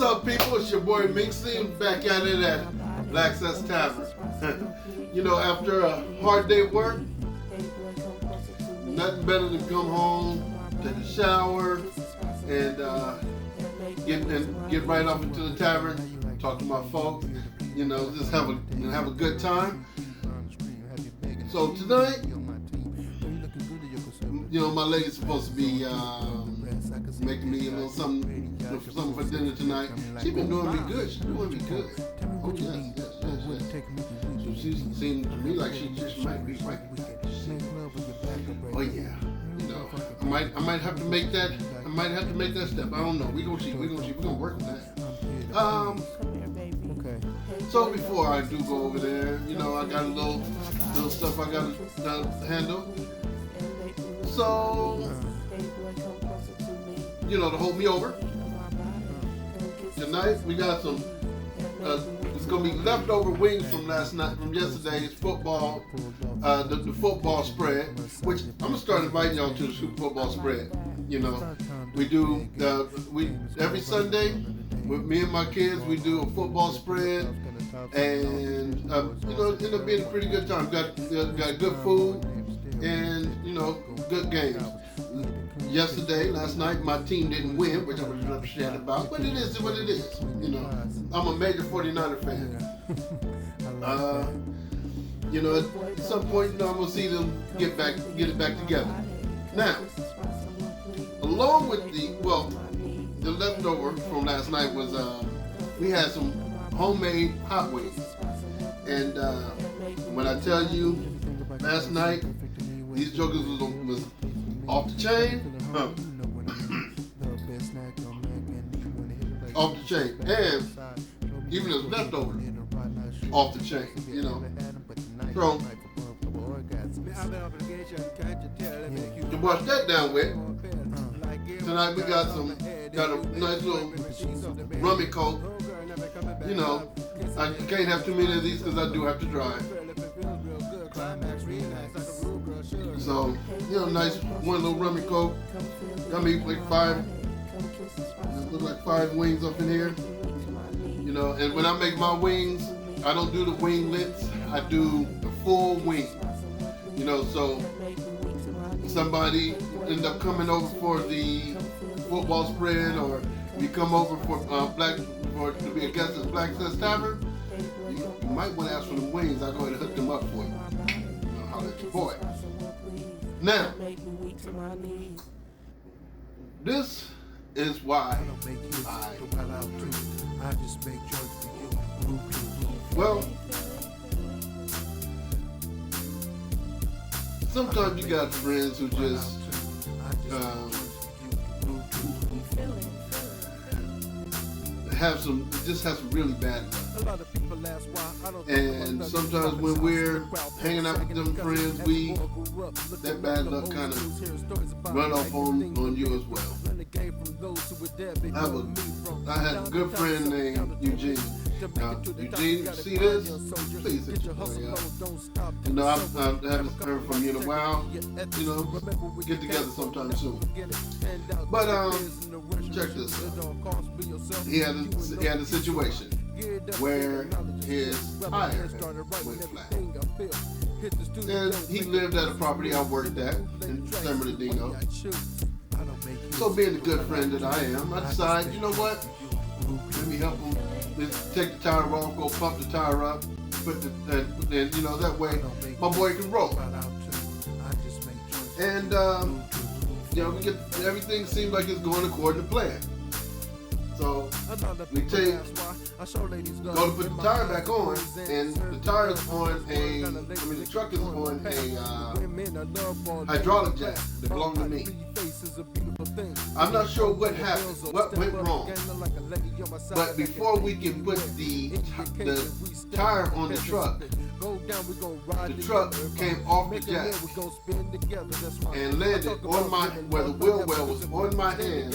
What's up, people? It's your boy Minxie back at it at Blackcess Tavern. You know, after a hard day at work, nothing better than come home, take a shower, and get right off into the tavern, talk to my folks, you know, just have a good time. So tonight, you know, my lady's supposed to be making me a little something for dinner tonight. She's been doing me good. She's doing me good. Oh yes. So she seemed to me like she just might be right. Oh yeah. You know, I might have to make that. I might have to make that step. I don't know. We gonna see. We're gonna work on that. So before I do go over there, you know, I got a little stuff I gotta handle. So, you know, to hold me over. Tonight we got some. It's gonna be leftover wings from yesterday's football. The football spread, which I'm gonna start inviting y'all to the football spread. You know, we do every Sunday with me and my kids. We do a football spread, and you know, it ended up being a pretty good time. Got good food, and you know, good games. Last night, my team didn't win, which I was upset about, but it is what it is. You know, I'm a major 49er fan. You know, at some point, you know, I'm gonna see them get it back together. Now, along with the leftover from last night was we had some homemade hot wings, and when I tell you, last night these jokers was off the chain. Off the chain, and even as leftover, off the chain, you know. So, to wash that down with, tonight we got a nice little rummy coke. You know, I can't have too many of these because I do have to drive. So, you know, nice one little rummy coke. Got me like five wings up in here. You know, and when I make my wings, I don't do the winglets. I do the full wing. You know, so somebody end up coming over for the football spread, or you come over to be a guest at Blackcess Tavern, you might want to ask for the wings. I'll go ahead and hook them up for you. I'll holler at your boy. Now, this is why well, sometimes you got friends who just have some really bad luck. And sometimes when we're hanging out with them friends, that bad luck kind of run off on you as well. I had a good friend named Eugene. Now, Eugene, you see this? Please hit your boy up. You know, I haven't heard from you in a while. You know, we get together sometime soon. But check this out. He had a situation where his tire went flat. And he lived at a property I worked at in San Bernardino. So being the good friend that I am, I decided, you know what? Let me help him. Just take the tire off, go pump the tire up, and you know, that way my boy can roll. And you know, everything seems like it's going according to plan. So we go to put the tire back on, and the tire is on the truck is on a hydraulic jack that belonged to me. I'm not sure what happened, what went wrong. But before we can put the tire on the truck came off the jack and landed on where the wheel well was on my hand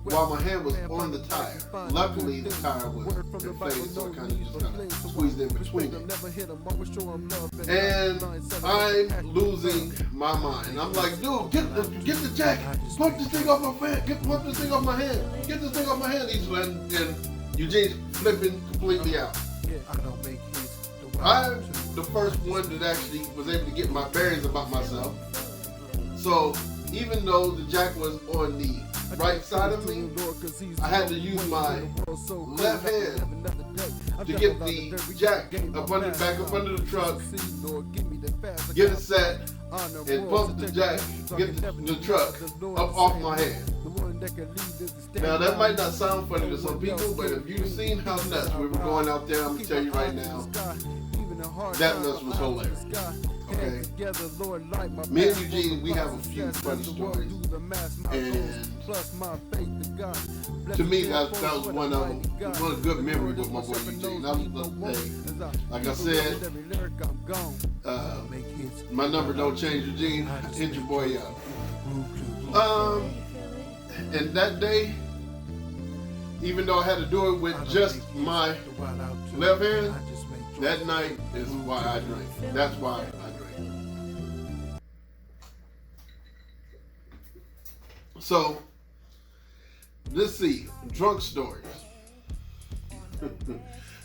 while my hand was on the tire. Luckily, the tire was inflated, so I kind of squeezed in between it. And I'm losing my mind. I'm like, dude, get the jack. Pump this thing off my hand. Pump this thing off my hand. Get this thing off my hand. And Eugene's flipping completely out. I'm the first one that actually was able to get my bearings about myself. So even though the jack was on the right side of me, I had to use my left hand to get the jack back up under the truck, get it set, and pump the jack, get the truck up off my hand. Now that might not sound funny to some people, but if you've seen how nuts we were going out there, I'm gonna tell you right now, that mess was hilarious. Okay. Me and Eugene, we have a few funny stories, and to me, that was one of them. One of good memory with my boy Eugene. Like I said, my number don't change, Eugene. Hit your boy up. And that day, even though I had to do it with just my left hand, that night is why I drank. That's why I drank. So, let's see, drunk stories.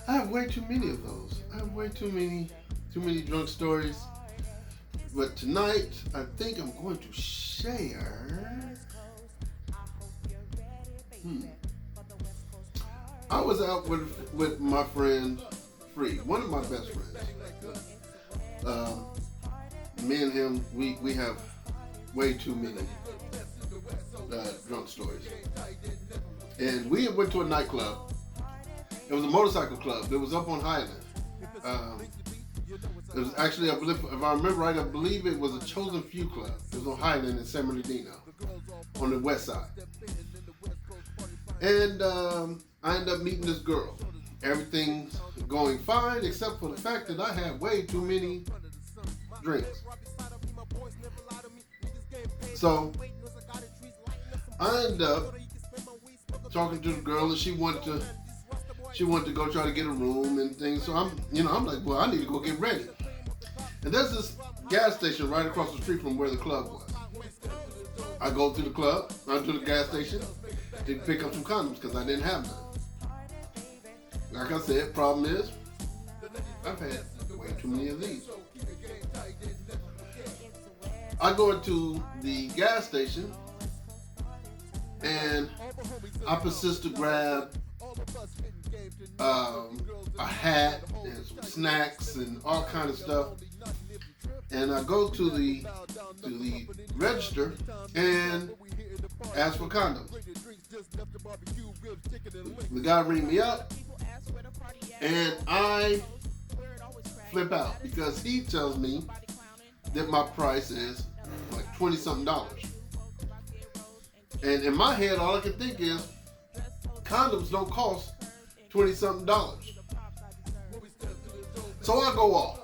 I have way too many of those. I have way too many drunk stories. But tonight, I think I'm going to share. I was out with my friend Free, one of my best friends. Me and him, we have way too many drunk stories. And we went to a nightclub. It was a motorcycle club. It was up on Highland. It was actually, I believe, if I remember right, I believe it was a Chosen Few club. It was on Highland in San Bernardino, on the west side. And I ended up meeting this girl. Everything's going fine except for the fact that I had way too many drinks. So I ended up talking to the girl, and she wanted to go try to get a room and things. So I'm like, well, I need to go get ready. And there's this gas station right across the street from where the club was. I go to the club, to the gas station, to pick up some condoms because I didn't have none. Like I said, problem is, I've had way too many of these. I go into the gas station and I persist to grab a hat and some snacks and all kind of stuff. And I go to the register and ask for condoms. The guy ring me up, and I flip out because he tells me that my price is like $20-something. And in my head, all I can think is condoms don't cost $20-something. So I go off,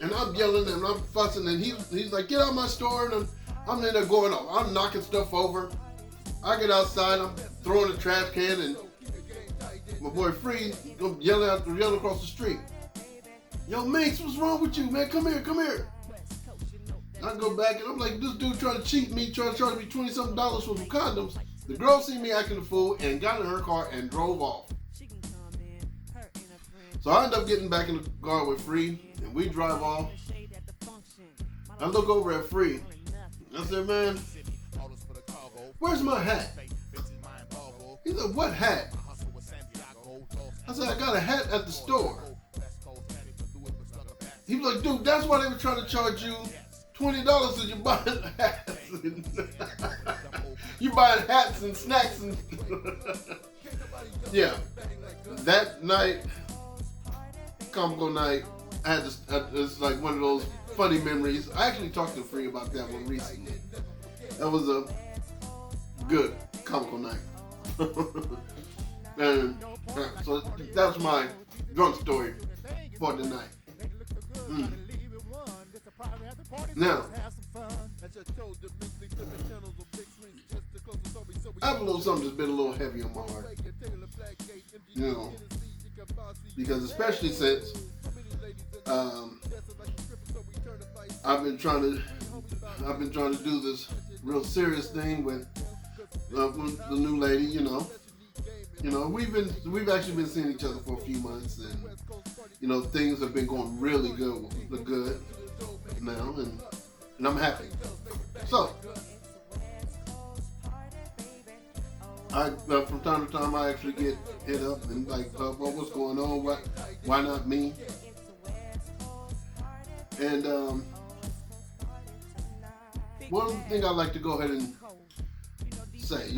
and I'm yelling and I'm fussing, and he's like, get out of my store, and I'm in there going off. I'm knocking stuff over. I get outside, I'm throwing a trash can, and my boy Free yelling across the street. Yo, Minx, what's wrong with you, man? Come here. I go back, and I'm like, this dude trying to cheat me, trying to charge me $20-something for some condoms. The girl seen me acting a fool and got in her car and drove off. So I end up getting back in the car with Free, and we drive off. I look over at Free. I said, man, where's my hat? He said, what hat? I said, I got a hat at the store. He was like, dude, that's why they were trying to charge you $20 because you're buying hats. You buying hats and snacks and yeah. That night, comical night, I had this, it's like one of those funny memories. I actually talked to Free about that one recently. That was a good comical night. And so that's my drunk story for tonight. Now, I have a little something that's been a little heavy on my heart. You know, because especially since I've been trying to do this real serious thing with the new lady. We've actually been seeing each other for a few months, and things have been going really good now, and I'm happy. So from time to time I actually get hit up and like, well, what's going on? Why not me? And one thing I like to go ahead and say,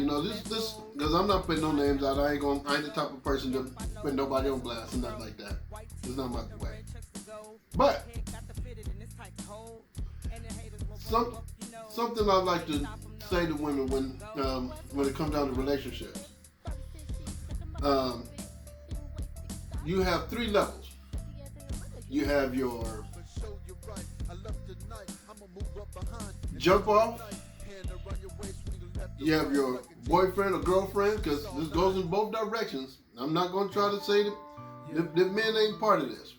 this because I'm not putting no names out. I ain't the type of person to put nobody on blast and nothing like that. It's not my way. But something I like to say to women when it comes down to relationships. You have 3 levels. You have your jump off. You have your boyfriend or girlfriend, because this goes in both directions. I'm not going to try to say that men ain't part of this,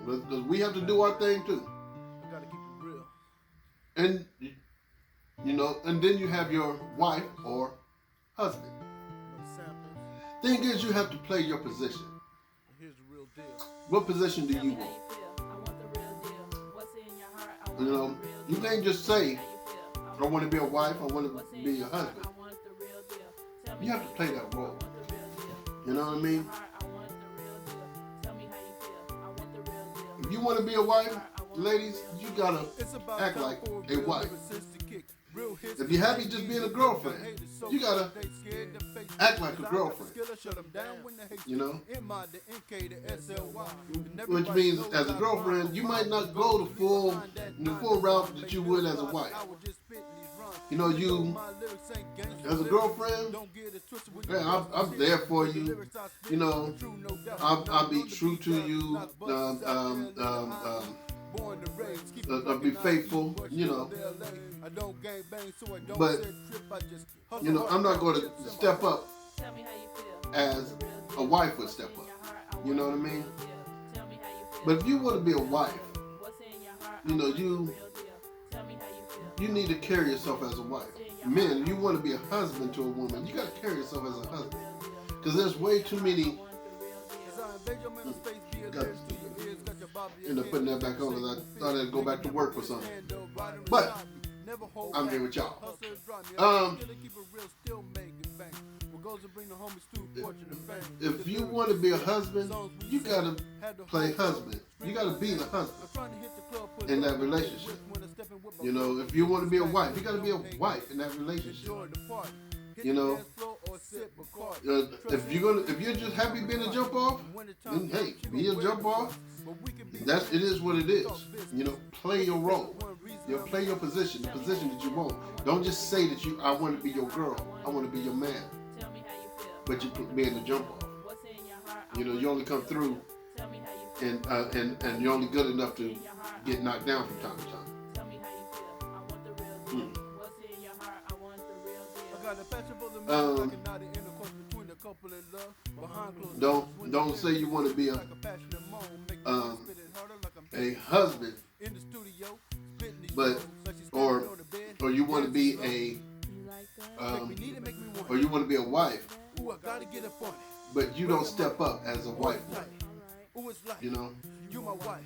because we have to do our thing too. And and then you have your wife or husband. Thing is, you have to play your position. What position do you want? You can't just say, I want to be a wife, I want to be a husband. You have to play that role. You know what I mean? If you want to be a wife, ladies, you gotta act like a wife. If you're happy just being a girlfriend, you gotta act like a girlfriend. Which means, as a girlfriend, you might not go the full route that you would as a wife. You as a girlfriend, I'm there for you. I'll be true to you. I'll be faithful. But I'm not going to step up as a wife would step up. You know what I mean? But if you want to be a wife, you need to carry yourself as a wife. Men, if you want to be a husband to a woman, you got to carry yourself as a husband. Because there's way too many. End up putting that back on because I thought I'd go back to work or something. But I'm here with y'all. If you want to be a husband, you gotta play husband. You gotta be the husband in that relationship. If you want to be a wife, you gotta be a wife in that relationship. If you're just happy being a jump off, then hey, be a jump off. It is what it is. Play your role. Play your position, the position that you want. Don't just say that I want to be your girl. I want to be your man. But you being the jump off. You only come through and you're only good enough to get knocked down from time to time. Don't say you want to be a husband, but or you want to be or you want to be a wife, but you don't step up as a wife.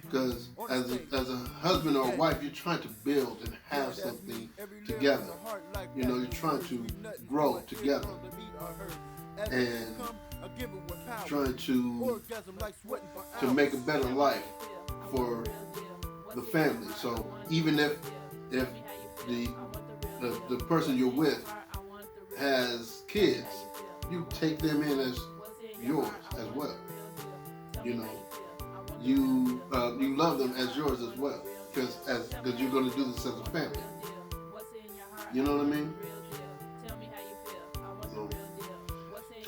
Because as a husband or a wife, you're trying to build and have something together. You're trying to grow together and trying to make a better life for the family. So even if the person you're with has kids, you take them in as yours as well. You love them as yours as well, because you're going to do this as a family. You know what I mean?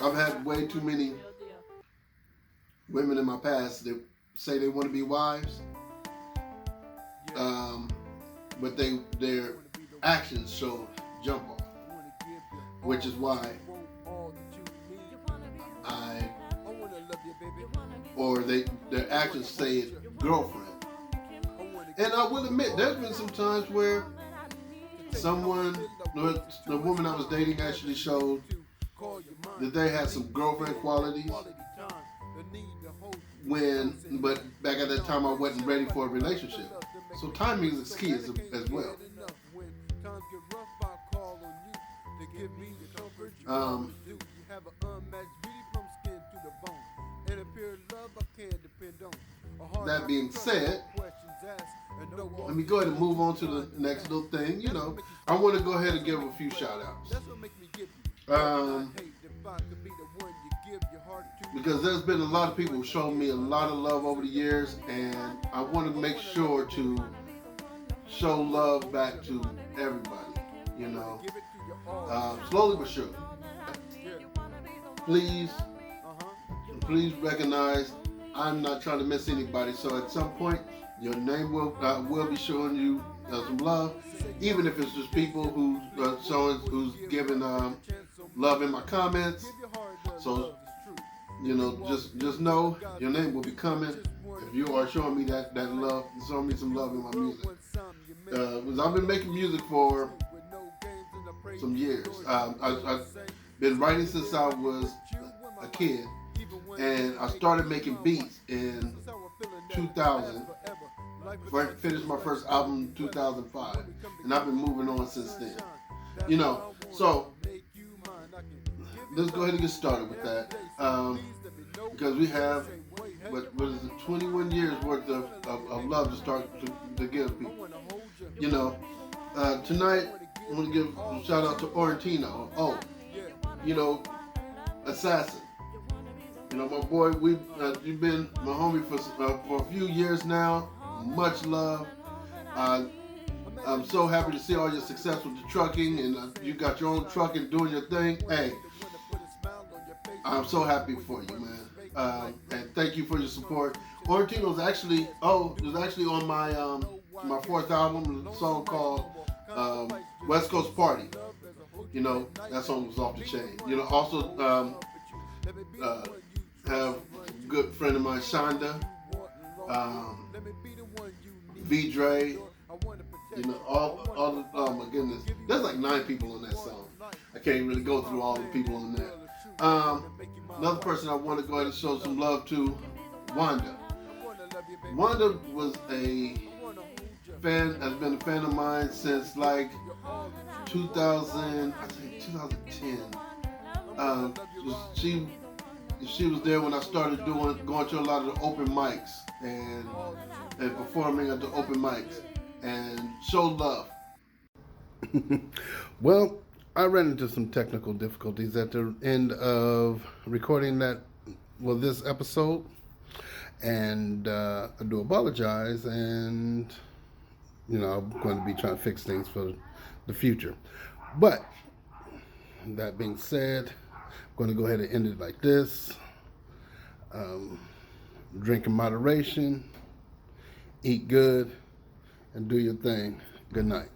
I've had way too many women in my past that say they want to be wives, but their actions show jump off. which is why their actions say it girlfriend. And I will admit, there's been some times where the woman I was dating actually showed that they had some girlfriend qualities. But back at that time, I wasn't ready for a relationship. So timing is key as well. That being said, let me go ahead and move on to the next little thing. You know, I want to go ahead and give a few shout outs. Because there's been a lot of people who shown me a lot of love over the years, and I want to make sure to show love back to everybody, you know, slowly but surely. Please recognize I'm not trying to miss anybody, so at some point your name will be showing you some love, even if it's just people who's giving love in my comments. So, you know, just know your name will be coming if you are showing me that love, showing me some love in my music. Because I've been making music for some years. I've been writing since I was a kid, and I started making beats in 2000. Finished my first album in 2005, and I've been moving on since then. You know, so let's go ahead and get started with that, because we have what is it, 21 years worth of love to start to give people. You know, tonight I'm gonna give a shout out to Orantino. Oh, you know, Assassin. You know, my boy, you've been my homie for a few years now. Much love. I'm so happy to see all your success with the trucking, and you got your own truck and doing your thing. Hey, I'm so happy for you, man. And thank you for your support. Orantino was actually on my fourth album, a song called West Coast Party. You know, that song was off the chain. You know, also have a good friend of mine, Shonda, V-Dre, you know, all oh my goodness, there's like 9 people on that song. I can't really go through all the people on there. Another person I want to go ahead and show some love to, Wanda. Wanda was a fan, has been a fan of mine since like 2010. She was there when I started going to a lot of the open mics and performing at the open mics and showed love. Well, I ran into some technical difficulties at the end of recording this episode, and I do apologize, and you know, I'm going to be trying to fix things for the future. But that being said, I'm going to go ahead and end it like this. Drink in moderation, eat good, and do your thing. Good night.